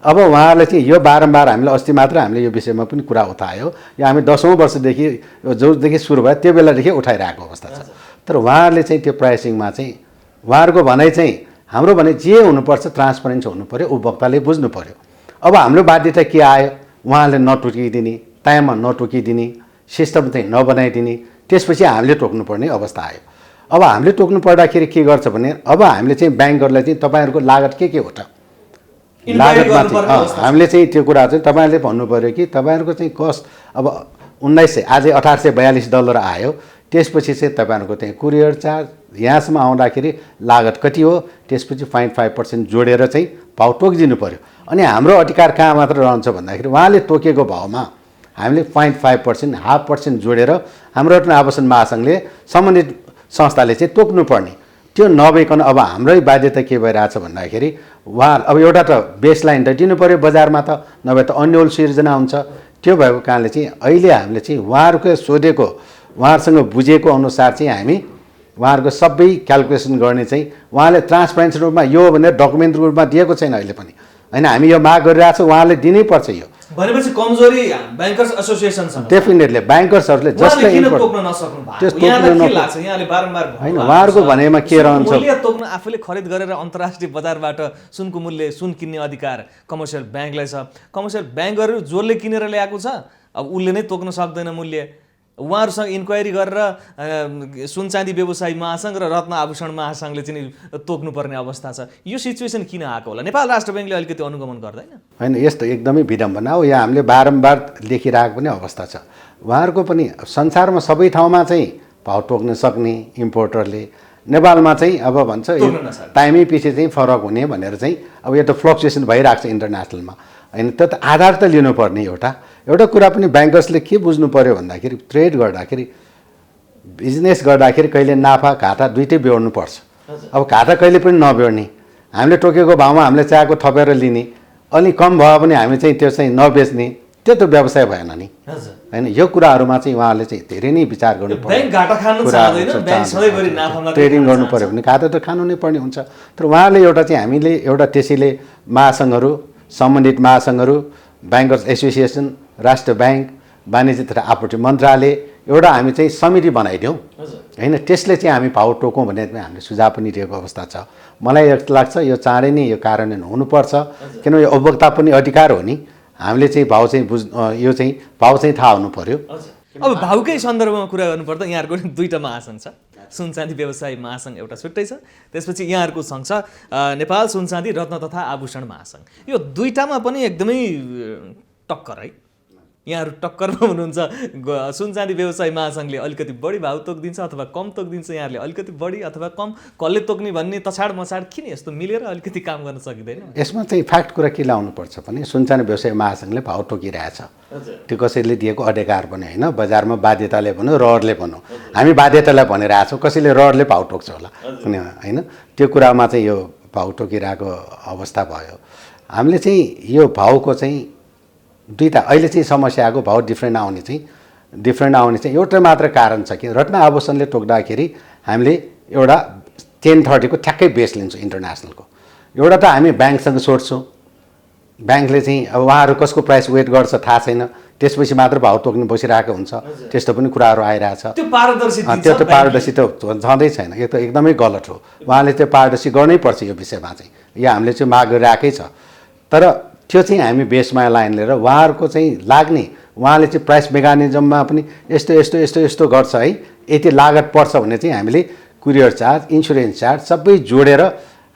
Speaker 2: अब उहाँहरूले चाहिँ यो बारम्बार हामीलाई अस्ति मात्र हामीले यो विषयमा पनि कुरा उठायो, यो हामी 10औं वर्षदेखि जोदेखि सुरु भयो त्यो बेलादेखि उठाइरहेको अवस्था छ। तर उहाँहरूले चाहिँ त्यो प्राइसिङमा चाहिँ उहाँहरूको भनाइ चाहिँ हाम्रो भनाइ जे हुनुपर्छ ट्रान्सपरेन्सी हुनु पर्यो, उपभोक्ताले बुझ्नु पर्यो। अब हाम्रो बाध्यता के आयो, उहाँहरूले नटोकिदिने, टाइममा नटोकिदिने, सिस्टम चाहिँ नबनाइदिने, त्यसपछि हामीले टोक्नुपर्ने अवस्था आयो। अब हामीले टोक्नु पर्दाखेरि के गर्छ भने अब हामीले चाहिँ ब्याङ्करलाई चाहिँ तपाईँहरूको लागत के हो त, लागतमा चाहिँ हामीले चाहिँ त्यो कुरा चाहिँ तपाईँहरूले भन्नु पऱ्यो कि तपाईँहरूको चाहिँ कस्ट अब 1900 आज $1842 आयो, त्यसपछि चाहिँ तपाईँहरूको चाहिँ कुरियर चार्ज यहाँसम्म आउँदाखेरि लागत कति हो, त्यसपछि 0.5% जोडेर चाहिँ भाउ तोकिदिनु पऱ्यो। अनि हाम्रो अधिकार कहाँ मात्र रहन्छ भन्दाखेरि उहाँले तोकेको भाउमा हामीले 0.5% 0.5% जोडेर हाम्रो रत्न आभूषण महासङ्घले सम्बन्धित संस्थाले चाहिँ तोक्नुपर्ने। त्यो नभइकन अब हाम्रै बाध्यता के भइरहेछ भन्दाखेरि उहाँ अब एउटा त बेसलाइन त दिनु पऱ्यो बजारमा त, नभए त अन्यल सिर्जना हुन्छ। त्यो भएको कारणले चाहिँ अहिले हामीले चाहिँ उहाँहरूको सोधेको उहाँहरूसँग बुझेको अनुसार चाहिँ हामी उहाँहरूको सबै क्यालकुलेसन गर्ने चाहिँ उहाँले ट्रान्सपेरेन्सी रूपमा यो भनेर डकुमेन्ट रूपमा दिएको छैन अहिले पनि। होइन, हामी यो माग गरिरहेछौँ, उहाँले दिनै पर्छ। यो
Speaker 1: भनेपछि कमजोरी ब्याङ्कर्स एसोसिएसनसँग
Speaker 2: डेफिनेटली ब्याङ्कर्सहरूले जसले होइन उहाँहरूको भनाइमा के रहन्छ,
Speaker 1: मूल्य तोक्न आफूले खरिद गरेर अन्तर्राष्ट्रिय बजारबाट सुनको मूल्य सुन किन्ने अधिकार कमर्सियल ब्याङ्कलाई छ। कमर्सियल ब्याङ्कहरू जसले किनेर ल्याएको छ अब उसले नै तोक्न सक्दैन मूल्य, उहाँहरूसँग इन्क्वायरी गरेर सुन चाँदी व्यवसायी महासङ्घ र रत्न आभूषण महासङ्घले चाहिँ तोक्नुपर्ने अवस्था छ। यो सिचुएसन किन आएको होला? नेपाल राष्ट्र ब्याङ्कले अलिकति अनुगमन गर्दैन?
Speaker 2: होइन, यस्तो एकदमै विडम्बना हो। यहाँ हामीले बारम्बार लेखिरहेको पनि अवस्था छ। उहाँहरूको पनि संसारमा सबै ठाउँमा चाहिँ भाउ टोक्न सक्ने इम्पोर्टरले, नेपालमा चाहिँ अब भन्छ टाइमै पछि चाहिँ फरक हुने भनेर चाहिँ अब यो त फ्लक्चुएसन भइरहेको छ इन्टरनेसनलमा होइन। त्यो त आधार त लिनुपर्ने एउटा कुरा पनि ब्याङ्कर्सले के बुझ्नु पऱ्यो भन्दाखेरि ट्रेड गर्दाखेरि बिजनेस गर्दाखेरि कहिले नाफा घाटा दुइटै बेहोर्नुपर्छ। अब घाटा कहिले पनि नबेहोर्ने, हामीले टोकेको भाउमा हामीले चाहेको थपेर लिने, अलिक कम भयो भने हामी चाहिँ त्यो चाहिँ नबेच्ने, त्यो त व्यवसाय भएन नि होइन। यो कुराहरूमा चाहिँ उहाँले चाहिँ धेरै नै विचार गर्नु पर्यो। ट्रेडिङ गर्नु पऱ्यो भने घाटा त खानु नै पर्ने हुन्छ। तर उहाँले एउटा चाहिँ हामीले एउटा त्यसैले महासङ्घहरू, सम्बन्धित महासङ्घहरू, ब्याङ्कर्स एसोसिएसन, राष्ट्र ब्याङ्क, वाणिज्य तथा आपूर्ति मन्त्रालय एउटा हामी चाहिँ समिति बनाइदिउँ होइन। त्यसले चाहिँ हामी भाउ टोकौँ भन्ने हामीले सुझाव पनि दिएको अवस्था छ। मलाई यस्तो लाग्छ यो चाँडै नै यो कार्यान्वयन हुनुपर्छ, किनभने यो उपभोक्ता पनि अधिकार हो नि। हामीले चाहिँ भाउ चाहिँ यो चाहिँ भाउ चाहिँ थाहा हुनु पर्यो।
Speaker 1: अब भाउकै सन्दर्भमा कुरा गर्नुपर्दा यहाँहरूको दुईवटा महासङ्घ छ। सुन चाँदी व्यवसायी महासङ्घ एउटा छुट्टै छ, त्यसपछि यहाँहरूको सङ्घ छ नेपाल सुन चाँदी रत्न तथा आभूषण महासङ्घ। यो दुईटामा पनि एकदमै टक्कर है, यहाँहरू टक्करमा हुनुहुन्छ। सुन चाँदी व्यवसायी महासङ्घले अलिकति बढी भाउ तोकिदिन्छ अथवा कम तोकिदिन्छ, यहाँहरूले अलिकति बढी अथवा कम, कसले तोक्ने भन्ने तछाड मछाड किन यस्तो मिलेर अलिकति काम गर्न सकिँदैन?
Speaker 2: यसमा चाहिँ फ्याक्ट कुरा के लाउनुपर्छ भने सुन चाँदी व्यवसायी महासङ्घले भाउ टोकिरहेछ। त्यो कसैले दिएको अधिकार पनि होइन, बजारमा बाध्यताले भनौँ, रहरले भनौँ। हामी बाध्यतालाई भनिरहेछौँ, कसैले रहरले भाउ टोक्छ होला होइन। त्यो कुरामा चाहिँ यो भाउ टोकिरहेको अवस्था भयो। हामीले चाहिँ यो भाउको चाहिँ दुईवटा अहिले चाहिँ समस्या आएको, भाउ डिफ्रेन्ट आउने चाहिँ एउटा मात्र कारण छ कि रत्न आभूषणले टोक्दाखेरि हामीले एउटा 1030 ठ्याक्कै बेस लिन्छौँ इन्टरनेसनलको। एउटा त हामी ब्याङ्कसँग सोध्छौँ, ब्याङ्कले चाहिँ अब उहाँहरू कसको प्राइस वेट गर्छ थाहा छैन, त्यसपछि मात्र भाउ टोक्नु बसिरहेको हुन्छ। त्यस्तो पनि कुराहरू आइरहेछ। त्यो त पारदर्शी त छँदै छैन, यो त एकदमै गलत हो। उहाँले त्यो पारदर्शी गर्नै पर्छ यो विषयमा चाहिँ, यो हामीले चाहिँ माग गरिरहेकै छ। तर त्यो चाहिँ हामी बेसमा लाइन लिएर उहाँहरूको चाहिँ लाग्ने, उहाँले चाहिँ प्राइस मेकानिजममा पनि यस्तो यस्तो यस्तो यस्तो गर्छ है, यति लागत पर्छ भने चाहिँ हामीले कुरियर चार्ज, इन्सुरेन्स चार्ज सबै जोडेर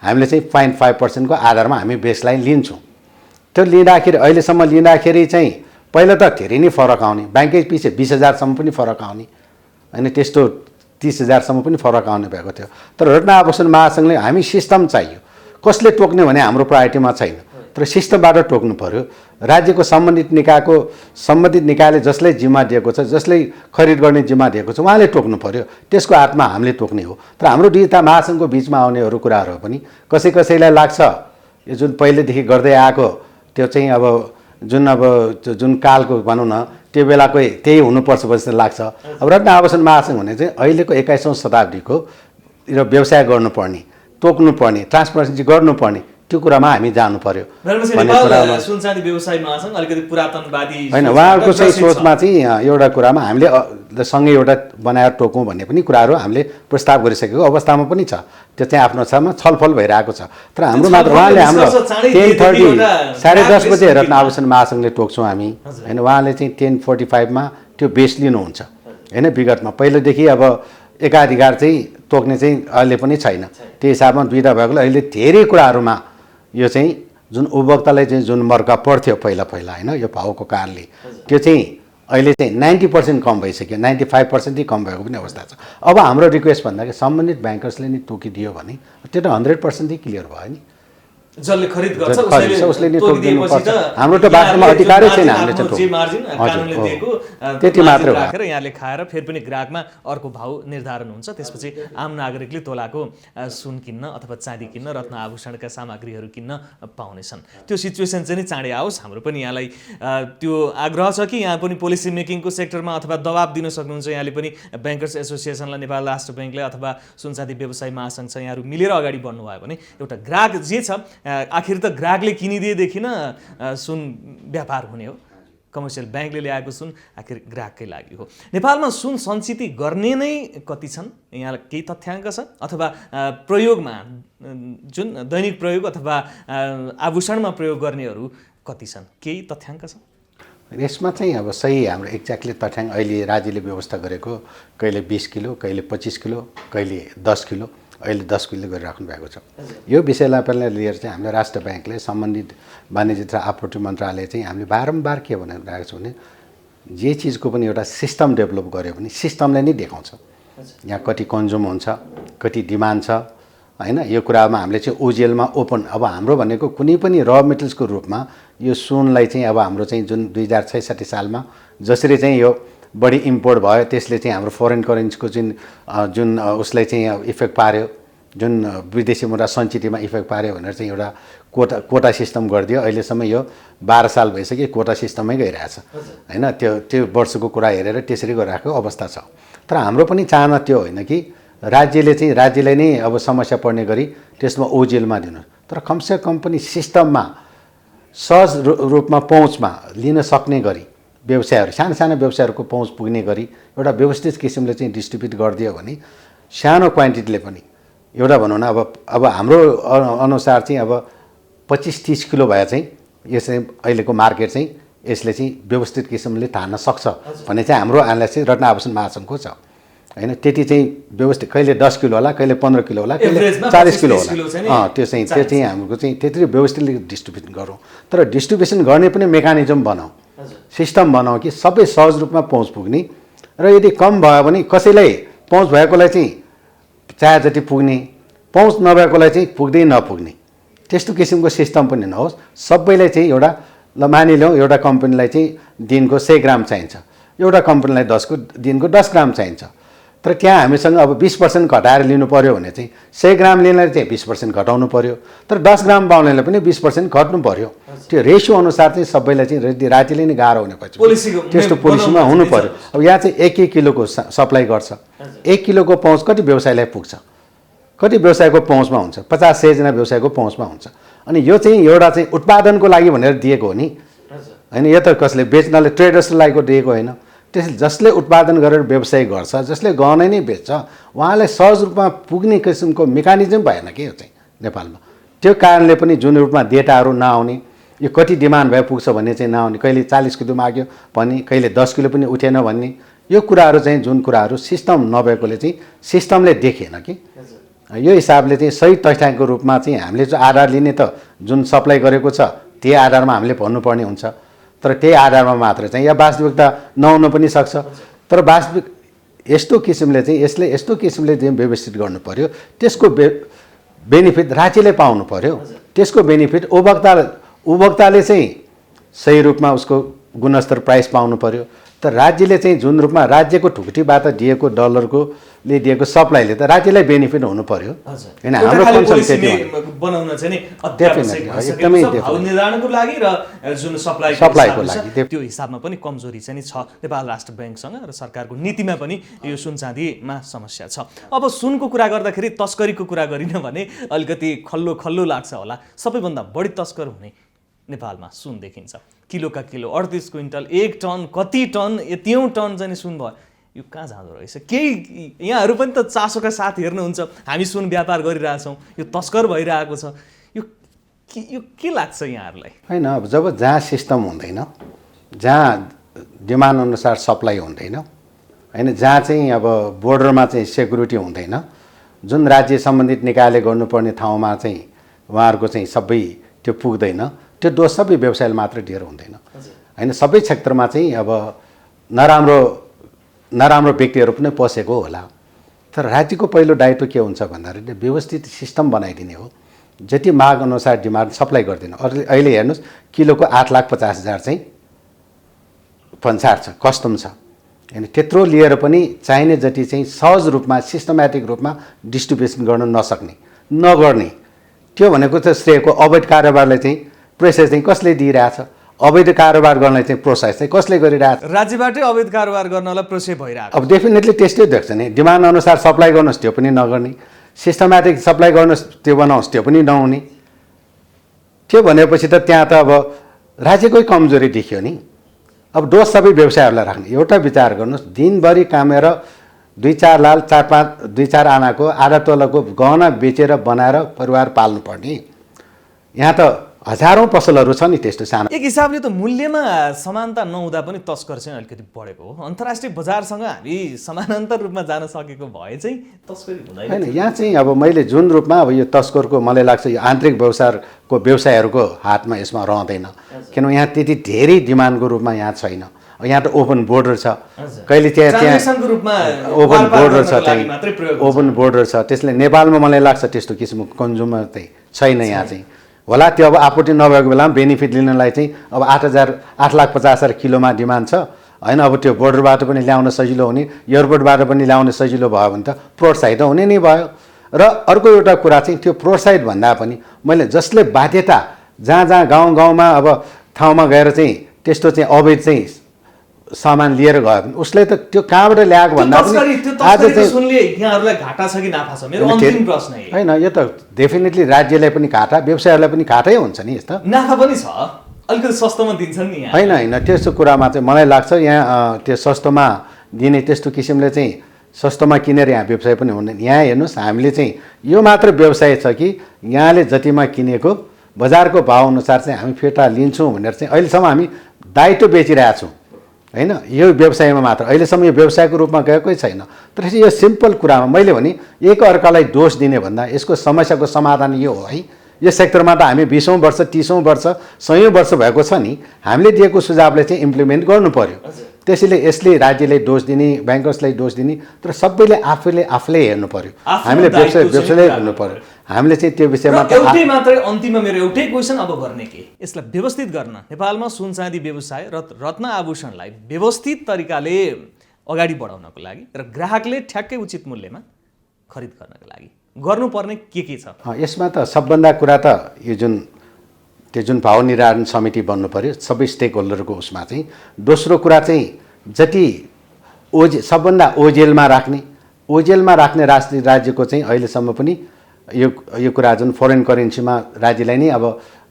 Speaker 2: हामीले चाहिँ 0.5% आधारमा हामी बेसलाइन लिन्छौँ। त्यो लिँदाखेरि अहिलेसम्म लिँदाखेरि चाहिँ पहिला त धेरै नै फरक आउने, ब्याङ्कै पछि 20,000सम्म पनि फरक आउने होइन, त्यस्तो 30,000सम्म पनि फरक आउने भएको थियो। तर रत्न आभूषण महासङ्घले हामी सिस्टम चाहियो, कसले टोक्ने भने हाम्रो प्रायोरिटीमा छैन, तर सिस्टमबाट टोक्नु पर्यो। राज्यको सम्बन्धित निकायले जसलाई जिम्मा दिएको छ, जसले खरिद गर्ने जिम्मा दिएको छ, उहाँले टोक्नु पर्यो। त्यसको हातमा हामीले टोक्ने हो। तर हाम्रो दुईवटा महासङ्घको बिचमा आउनेहरू कुराहरू पनि कसैलाई लाग्छ यो जुन पहिलेदेखि गर्दै आएको त्यो चाहिँ अब जुन कालको भनौँ न, त्यो बेलाको त्यही हुनुपर्छ जस्तो लाग्छ। अब रत्न आभूषण महासङ्घ भने चाहिँ अहिलेको 21औं शताब्दीको र व्यवसाय गर्नुपर्ने, टोक्नुपर्ने, ट्रान्सपरेन्सी गर्नुपर्ने त्यो कुरामा हामी जानु पर्यो भन्ने कुरामा
Speaker 1: सुन चाँदी व्यवसायी महासङ्घ अलिकति पुरातनवादी
Speaker 2: होइन। उहाँहरूको चाहिँ सोचमा चाहिँ एउटा कुरामा हामीले सँगै एउटा बनाएर टोकौँ भन्ने पनि कुराहरू हामीले प्रस्ताव गरिसकेको अवस्थामा पनि छ। त्यो चाहिँ आफ्नो छमा छलफल भइरहेको छ। तर हाम्रो मात्र उहाँले हाम्रो 10:30 10:30 बजे रत्न आभूषण महासङ्घले टोक्छौँ हामी होइन। उहाँले चाहिँ 10:45 त्यो बेस लिनुहुन्छ होइन। विगतमा पहिलेदेखि अब एकाधिकार चाहिँ तोक्ने चाहिँ अहिले पनि छैन। त्यो हिसाबमा दुईवटा भएकोले अहिले धेरै कुराहरूमा यो चाहिँ जुन उपभोक्तालाई चाहिँ जुन मर्का पर्थ्यो पहिला होइन, यो भाउको कारणले त्यो चाहिँ अहिले चाहिँ 90% कम भइसक्यो, 95% कम भएको पनि अवस्था छ। अब हाम्रो रिक्वेस्ट भन्दाखेरि सम्बन्धित ब्याङ्कर्सले नि तोकिदियो भने त्यो त 100% क्लियर भयो नि।
Speaker 1: जसले खरिद गर्छ
Speaker 2: उसले नि तोकिदिनुपर्छ। हाम्रो त बाटोमा अधिकारै छैन, हामीले त्यति मात्र
Speaker 1: राखेर यहाँले खाएर फेरि पनि ग्राहकमा अर्को भाउ निर्धारण हुन्छ। त्यसपछि आम नागरिकले तोलाको सुन किन्न अथवा चाँदी किन्न, रत्न आभूषणका सामग्रीहरू किन्न पाउनेछन्। त्यो सिचुएसन चाहिँ चाँडै आओस्। हाम्रो पनि यहाँलाई त्यो आग्रह छ कि यहाँ पनि पोलिसी मेकिङको सेक्टरमा अथवा दबाब दिन सक्नुहुन्छ। यहाँले पनि ब्याङ्कर्स एसोसिएसनलाई, नेपाल राष्ट्र ब्याङ्कले अथवा सुन चाँदी व्यवसायी महासङ्घ छ, यहाँहरू मिलेर अगाडि बढ्नुभयो भने एउटा ग्राहक जे छ, आखिर त ग्राहकले किनिदिएदेखि न सुन व्यापार हुने हो। कमर्सियल ब्याङ्कले ल्याएको सुन आखिर ग्राहककै लागि हो। नेपालमा सुन सञ्चित गर्ने नै कति छन्? यहाँ केही तथ्याङ्क छ अथवा प्रयोगमा जुन दैनिक प्रयोग अथवा आभूषणमा प्रयोग गर्नेहरू कति छन्? केही तथ्याङ्क छ?
Speaker 2: यसमा चाहिँ अब सही हाम्रो एक्ज्याक्टली तथ्याङ्क अहिले राज्यले व्यवस्था गरेको कहिले 20 किलो, कहिले 25 किलो, कहिले 10 किलो, अहिले 10 किलो गरिराख्नु भएको छ। यो विषयलाई पनि लिएर चाहिँ हामीले राष्ट्र ब्याङ्कले सम्बन्धित वाणिज्य तथा आपूर्ति मन्त्रालय चाहिँ हामीले बारम्बार के भनिरहेको छ भने जे चिजको पनि एउटा सिस्टम डेभलप गर्यो भने सिस्टमले नै देखाउँछ यहाँ कति कन्ज्युम हुन्छ, कति डिमान्ड छ हैन। यो कुरामा हामीले चाहिँ ओजिएलमा ओपन अब हाम्रो भनेको कुनै पनि र मेटेरियल्सको रूपमा यो सुनलाई चाहिँ अब हाम्रो चाहिँ जुन 2066 सालमा जसरी चाहिँ यो बढी इम्पोर्ट भयो त्यसले चाहिँ हाम्रो फरेन करेन्सीको जुन उसलाई चाहिँ इफेक्ट पार्यो, जुन विदेशी मुद्रा सञ्चितमा इफेक्ट पार्यो भनेर चाहिँ एउटा कोटा सिस्टम गरिदियो। अहिलेसम्म यो 12 साल भइसक्यो कोटा सिस्टममै गइरहेछ हैन। त्यो वर्षको कुरा हेरेर त्यसरी गरिरहेको अवस्था छ। तर हाम्रो पनि चाहना त्यो होइन कि राज्यलाई नै अब समस्या पर्ने गरी त्यसमा ओजिएलमा दिनु, तर कमसे कम पनि सिस्टममा सहज रूपमा पहुँचमा लिन सक्ने गरी व्यवसायहरू साना व्यवसायहरूको पहुँच पुग्ने गरी एउटा व्यवस्थित किसिमले चाहिँ डिस्ट्रिब्युट गरिदियो भने सानो क्वान्टिटीले पनि एउटा भनौँ न अब हाम्रो अनुसार चाहिँ अब 25-30 किलो भए चाहिँ यो चाहिँ अहिलेको मार्केट चाहिँ यसले चाहिँ व्यवस्थित किसिमले थाल्न सक्छ भन्ने चाहिँ हाम्रो एनालाइसिस रत्न आभूषण महासङ्घको छ हैन। त्यति चाहिँ व्यवस्थित कहिले 10 किलो होला, कहिले 15 किलो होला, कहिले 40 किलो होला। त्यो चाहिँ हाम्रो चाहिँ त्यति व्यवस्थितले डिस्ट्रिब्युसन गरौँ, तर डिस्ट्रिब्युसन गर्ने पनि मेकानिजम बनाऊ, सिस्टम बनाऊ कि सबै सहज रूपमा पहुँच पुग्ने र यदि कम भयो भने कसैलाई पहुँच भएकोलाई चाहिँ चाहे जति पुग्ने, पहुँच नभएकोलाई चाहिँ पुग्दै नपुग्ने त्यस्तो किसिमको सिस्टम पनि नहोस्। सबैलाई चाहिँ एउटा ल मानिलिउँ एउटा कम्पनीलाई चाहिँ दिनको 100 ग्राम चाहिन्छ, एउटा कम्पनीलाई दिनको 10 ग्राम चाहिन्छ, तर त्यहाँ हामीसँग अब 20% घटाएर लिनु पर्यो भने चाहिँ 100 ग्राम लिनलाई चाहिँ 20% घटाउनु पर्यो, तर 10 ग्राम पाउनेलाई पनि 20% घट्नु पर्यो। त्यो रेसियो अनुसार चाहिँ सबैलाई चाहिँ राज्यले नै गाह्रो हुनेपछि त्यस्तो पोलिसीमा हुनु पर्यो। अब यहाँ चाहिँ 1 किलोको सप्लाई गर्छ, 1 किलोको पहुँच कति व्यवसायलाई पुग्छ, कति व्यवसायको पहुँचमा हुन्छ, 50-100 जना व्यवसायको पहुँचमा हुन्छ। अनि यो चाहिँ एउटा चाहिँ उत्पादनको लागि भनेर दिएको हो नि हैन, यो त कसले बेच्नलाई ट्रेडर्सलाई दिएको होइन। त्यसले जसले उत्पादन गरेर व्यवसाय गर्छ, जसले गहना नै बेच्छ उहाँलाई सहज रूपमा पुग्ने किसिमको मेकानिजम भएन कि यो चाहिँ नेपालमा। त्यो कारणले पनि जुन रूपमा डेटाहरू नआउने, यो कति डिमान्ड भए पुग्छ भन्ने चाहिँ नआउने, कहिले 40 किलो माग्यो भन्ने, कहिले 10 किलो पनि उठेन भन्ने, यो कुराहरू चाहिँ जुन कुराहरू सिस्टम नभएकोले चाहिँ सिस्टमले देखेन कि। यो हिसाबले चाहिँ सही तथ्याङ्कको रूपमा चाहिँ हामीले जो आधार लिने त जुन सप्लाई गरेको छ त्यही आधारमा हामीले भन्नुपर्ने हुन्छ, तर त्यही आधारमा मात्र चाहिँ या वास्तविकता नहुन पनि सक्छ। तर वास्तविक यस्तो किसिमले चाहिँ यसले यस्तो किसिमले चाहिँ व्यवस्थित गर्नु पर्यो, त्यसको बेनिफिट राज्यले पाउनु पर्यो, त्यसको बेनिफिट उपभोक्ताले चाहिँ सही रूपमा उसको गुणस्तर प्राइस पाउनु पर्यो। तर राज्यले चाहिँ जुन रूपमा राज्यको ढुकुटीबाट दिएको डलरकोले दिएको सप्लाईले त राज्यलाई बेनिफिट हुनु पर्यो हैन। हाम्रो कन्सेप्ट
Speaker 1: बनाउन चाहिँ नि एकदमै भाव निर्धारणको लागि र जुन सप्लाईको लागि त्यो हिसाबमा पनि कमजोरी चाहिँ छ नेपाल राष्ट्र बैंकसँग र सरकारको नीतिमा पनि यो सुन चाँदीमा समस्या छ। अब सुनको कुरा गर्दाखेरि तस्करीको कुरा गरिन भने अलिकति खल्लो लाग्छ होला। सबैभन्दा बढी तस्कर हुने नेपालमा सुन देखिन्छ, किलोका किलो 38 क्विन्टल, 1 टन, कति टन, यतियौं टन चाहिँ सुन भयो। यो कहाँ जाँदो रहेछ? केही यहाँहरू पनि त चासोका साथ हेर्नुहुन्छ, हामी सुन व्यापार गरिरहेछौँ, यो तस्कर भइरहेको छ, यो के लाग्छ यहाँहरूलाई?
Speaker 2: होइन, अब जब जहाँ सिस्टम हुँदैन, जहाँ डिमान्ड अनुसार सप्लाई हुँदैन हैन, जहाँ चाहिँ अब बोर्डरमा चाहिँ सेक्युरिटी हुँदैन, जुन राज्य सम्बन्धित निकायले गर्नुपर्ने ठाउँमा चाहिँ उहाँहरूको चाहिँ सबै त्यो पुग्दैन, त्यो दोष सबै व्यवसायले मात्र दिएर हुँदैन हैन। सबै क्षेत्रमा चाहिँ अब नराम्रो व्यक्तिहरू पनि पसेको होला, तर राज्यको पहिलो दायित्व के हुन्छ भन्दाखेरि व्यवस्थित सिस्टम बनाइदिने हो। जति माग अनुसार डिमान्ड सप्लाई गरिदिनु। अहिले हेर्नुहोस् किलोको 8,50,000 चाहिँ भन्सार छ, कस्टम छ हैन। त्यत्रो लिएर पनि चाहिने जति चाहिँ सहज रूपमा सिस्टमेटिक रूपमा डिस्ट्रिब्युसन गर्न नगर्ने, त्यो भनेको त श्रेयको अवैध कारोबारलाई चाहिँ प्रोसेस चाहिँ कसले दिइरहेछ, अवैध कारोबार गर्नलाई चाहिँ प्रोसेस चाहिँ कसले गरिरहेछ?
Speaker 1: राज्यबाटै अवैध कारोबार गर्नलाई प्रोसेस भइरहेको।
Speaker 2: अब डेफिनेटली त्यस्तै देख्छ नि, डिमान्ड अनुसार सप्लाई गर्नुहोस् त्यो पनि नगर्ने, सिस्टमेटिक सप्लाई गर्नुहोस् त्यो बनाओस् त्यो पनि नहुने। त्यो भनेपछि त त्यहाँ त अब राज्यकै कमजोरी देखियो नि। अब दोष सबै व्यवसायहरूलाई राख्ने। एउटा विचार गर्नुहोस्, दिनभरि कामेर 2-4 लाख 2-4 आनाको आधा तोलाको गहना बेचेर बनाएर परिवार पाल्नुपर्ने, यहाँ त हजारौँ पसलहरू छ नि त्यस्तो सानो।
Speaker 1: एक हिसाबले त मूल्यमा समानता नहुँदा पनि तस्कर चाहिँ अलिकति बढेको हो। अन्तर्राष्ट्रिय बजारसँग हामी समानान्तर रूपमा जान सकेको भए चाहिँ तस्करी हुँदैन।
Speaker 2: होइन, यहाँ चाहिँ अब मैले जुन रूपमा अब यो तस्करको मलाई लाग्छ यो आन्तरिक व्यवसायहरूको हातमा यसमा रहँदैन, किनभने यहाँ त्यति धेरै डिमान्डको रूपमा यहाँ छैन। यहाँ त ओपन बोर्डर छ, कहिले त्यहाँ ओपन बोर्डर छ, त्यहाँ ओपन बोर्डर छ। त्यसले नेपालमा मलाई लाग्छ त्यस्तो किसिमको कन्ज्युमर चाहिँ छैन यहाँ चाहिँ। होला त्यो अब आपूर्ति नभएको बेलामा बेनिफिट लिनलाई चाहिँ अब 8,50,000 किलोमा डिमान्ड छ होइन। अब त्यो बोर्डरबाट पनि ल्याउन सजिलो हुने, एयरपोर्टबाट पनि ल्याउन सजिलो भयो भने त प्रोत्साहित हुने नै भयो। र अर्को एउटा कुरा चाहिँ त्यो प्रोत्साहित भन्दा पनि मैले जसले बाध्यता जहाँ जहाँ गाउँमा अब ठाउँमा गएर चाहिँ त्यस्तो चाहिँ अवैध चाहिँ सामान लिएर गयो भने उसले त त्यो कहाँबाट ल्याएको भन्दा पनि
Speaker 1: आज चाहिँ सुनले यहाँहरूलाई घाटा छ कि नाफा छ, मेरो अन्तिम प्रश्न
Speaker 2: होइन। यो त डेफिनेटली राज्यलाई पनि घाटा, व्यवसायहरूलाई पनि घाटै हुन्छ नि। यस्तो
Speaker 1: नाफा पनि छ, अलिकति सस्तोमा दिन्छन् नि यहाँ।
Speaker 2: होइन, त्यस्तो कुरामा चाहिँ मलाई लाग्छ यहाँ त्यो सस्तोमा दिने त्यस्तो किसिमले चाहिँ सस्तोमा किनेर यहाँ व्यवसाय पनि हुँदैन। यहाँ हेर्नुहोस्, हामीले चाहिँ यो मात्र व्यवसाय छ कि यहाँले जतिमा किनेको बजारको भाव अनुसार चाहिँ हामी फिर्ता लिन्छौँ भनेर चाहिँ अहिलेसम्म हामी दायित्व बेचिरहेको छौँ होइन। यो व्यवसायमा मात्र अहिलेसम्म यो व्यवसायको रूपमा गएकै छैन। तर यो सिम्पल कुरामा मैले भने एक अर्कालाई दोष दिने भन्दा यसको समस्याको समाधान यो हो है। यो सेक्टरमा त हामी 20औं वर्ष 30औं वर्ष 100औं वर्ष भएको छ नि, हामीले दिएको सुझावले चाहिँ इम्प्लिमेन्ट गर्नु पर्यो। त्यसैले यसले राज्यले दोष दिने, ब्याङ्कर्सलाई दोष दिने, तर सबैले आफूले हेर्नु पर्यो। हामीले व्यवसायले हेर्नु पर्यो। हामीले चाहिँ त्यो विषयमा
Speaker 1: एउटै मात्रै अन्तिममा मेरो एउटै क्वेसन अब गर्ने के, यसलाई व्यवस्थित गर्न नेपालमा सुन चाँदी व्यवसाय र रत्न आभूषणलाई व्यवस्थित तरिकाले अगाडि बढाउनको लागि र ग्राहकले ठ्याक्कै उचित मूल्यमा खरिद गर्नको लागि गर्नुपर्ने के छ?
Speaker 2: यसमा त सबभन्दा कुरा त यो जुन भाव निर्धारण समिति बन्नु पर्यो सबै स्टेक होल्डरको उसमा चाहिँ। दोस्रो कुरा चाहिँ जति सबभन्दा ओजेलमा राख्ने राज्यको चाहिँ अहिलेसम्म पनि यो कुरा जुन फरेन करेन्सीमा राज्यलाई नै अब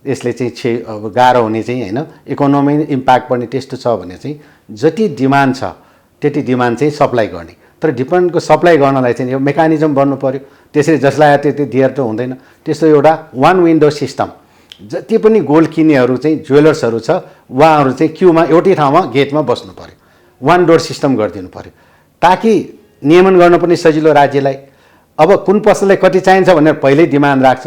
Speaker 2: यसले चाहिँ अब गाह्रो हुने चाहिँ होइन, इकोनोमी इम्प्याक्ट पर्ने त्यस्तो छ भने चाहिँ जति डिमान्ड छ त्यति डिमान्ड चाहिँ सप्लाई गर्ने। तर डिमान्डको सप्लाई गर्नलाई चाहिँ यो मेकानिजम बन्नु पर्यो। त्यसरी जसलाई त्यति दिएर त हुँदैन। त्यस्तो एउटा वान विन्डो सिस्टम, जति पनि गोल्ड किन्नेहरू चाहिँ ज्वेलर्सहरू छ उहाँहरू चाहिँ क्युमा एउटै ठाउँमा गेटमा बस्नु पर्यो। वान डोर सिस्टम गरिदिनु पर्यो ताकि नियमन गर्न पनि सजिलो राज्यलाई। अब कुन पसललाई कति चाहिन्छ भनेर पहिल्यै डिमान्ड राख्छ,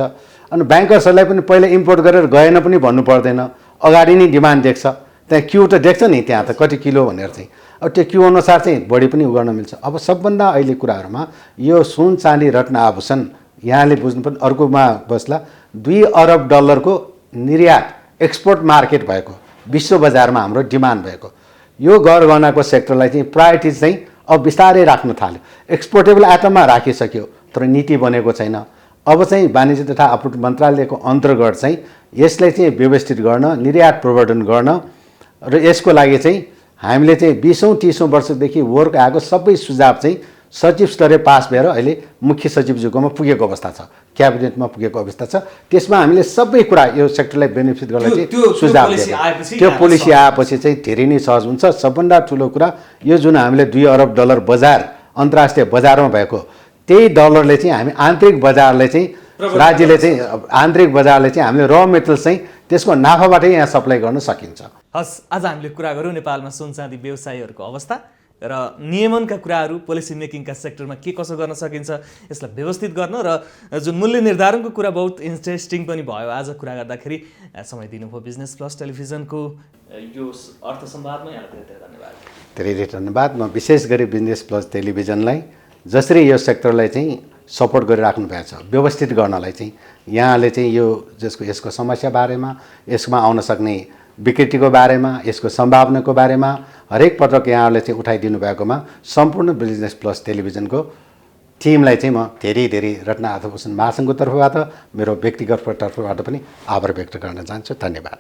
Speaker 2: अनि ब्याङ्कर्सहरूलाई पनि पहिला इम्पोर्ट गरेर गएन पनि भन्नु पर्दैन, अगाडि नै डिमान्ड देख्छ। त्यहाँ क्यु त देख्छ नि त्यहाँ त कति किलो भनेर चाहिँ। अब त्यो क्यु अनुसार चाहिँ बढी पनि गर्न मिल्छ। अब सबभन्दा अहिले कुराहरूमा यो सुन चाँदी रत्न आभूषण यहाँले बुझ्नुपर्ने अर्कोमा बस्ला 2 अरब डलरको निर्यात एक्सपोर्ट मार्केट भएको, विश्व बजारमा हाम्रो डिमान्ड भएको यो गहनाको सेक्टरलाई चाहिँ प्रायोरिटी चाहिँ अब बिस्तारै राख्न थाल्यो। एक्सपोर्टेबल आइटममा राखिसक्यो तर नीति बनेको छैन। अब चाहिँ वाणिज्य तथा आपूर्ति मन्त्रालयको अन्तर्गत चाहिँ यसलाई चाहिँ व्यवस्थित गर्न, निर्यात प्रवर्धन गर्न र यसको लागि चाहिँ हामीले चाहिँ 20औं 30औं वर्षदेखि वर्क आएको सबै सुझाव चाहिँ सचिव स्तरीय पास भएर अहिले मुख्य सचिवज्यूकोमा पुगेको अवस्था छ, क्याबिनेटमा पुगेको अवस्था छ। त्यसमा हामीले सबै कुरा यो सेक्टरलाई बेनिफिट गर्न चाहिँ सुझाव दिएको। त्यो पोलिसी आएपछि चाहिँ धेरै नै सहज हुन्छ। सबभन्दा ठुलो कुरा यो जुन हामीले 2 अरब डलर बजार अन्तर्राष्ट्रिय बजारमा भएको त्यही डलरले चाहिँ हामी आन्तरिक बजारले चाहिँ राज्यले चाहिँ आन्तरिक बजारले चाहिँ हामीले र मेटेरियल चाहिँ त्यसको नाफाबाटै यहाँ सप्लाई गर्न सकिन्छ।
Speaker 1: हस्, आज हामीले कुरा गऱ्यौँ नेपालमा सुन चाँदी व्यवसायीहरूको अवस्था र नियमनका कुराहरू, पोलिसी मेकिङका सेक्टरमा के कसो गर्न सकिन्छ यसलाई व्यवस्थित गर्न र जुन मूल्य निर्धारणको कुरा बहुत इन्ट्रेस्टिङ पनि भयो। आज कुरा गर्दाखेरि समय दिनुभयो बिजनेस प्लस टेलिभिजनको यो अर्थ संवादमा यहाँलाई धेरै धन्यवाद।
Speaker 2: धेरै धन्यवाद। म विशेष गरी बिजनेस प्लस टेलिभिजनलाई जसरी यो सेक्टरलाई चाहिँ सपोर्ट गरिराख्नु भएको छ व्यवस्थित गर्नलाई चाहिँ यहाँले चाहिँ यो यसको समस्या बारेमा, यसमा आउन सक्ने विकृतिको बारेमा, यसको सम्भावनाको बारेमा हरेक पटक यहाँहरूले चाहिँ उठाइदिनु भएकोमा सम्पूर्ण बिजनेस प्लस टेलिभिजनको टिमलाई चाहिँ म धेरै धेरै रत्न आभूषण महासङ्घको तर्फबाट मेरो व्यक्तिगत तर्फबाट पनि आभार व्यक्त गर्न चाहन्छु। धन्यवाद।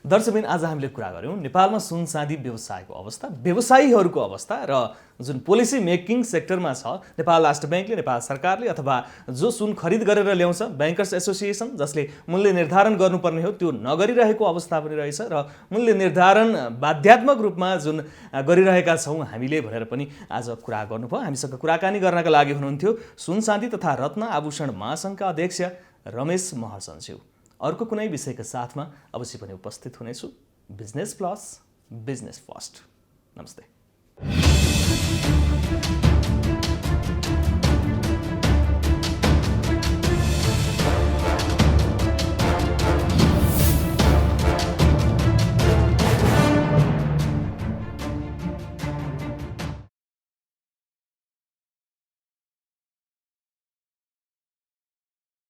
Speaker 1: दर्शकबिन, आज हामीले कुरा गऱ्यौँ नेपालमा सुन चाँदी व्यवसायको अवस्था, व्यवसायीहरूको अवस्था र जुन पोलिसी मेकिङ सेक्टरमा छ नेपाल राष्ट्र ब्याङ्कले, नेपाल सरकारले अथवा जो सुन खरिद गरेर ल्याउँछ ब्याङ्कर्स एसोसिएसन जसले मूल्य निर्धारण गर्नुपर्ने हो त्यो नगरिरहेको अवस्था पनि रहेछ र मूल्य निर्धारण बाध्यात्मक रूपमा जुन गरिरहेका छौँ हामीले भनेर पनि आज कुरा गर्नुभयो। हामीसँग कुराकानी गर्नका लागि हुनुहुन्थ्यो सुन चाँदी तथा रत्न आभूषण महासङ्घका अध्यक्ष रमेश महर्जनज्यू। अर्को कुनै विषयका साथमा अवश्य पनि उपस्थित हुनेछु। Business plus, business first. नमस्ते।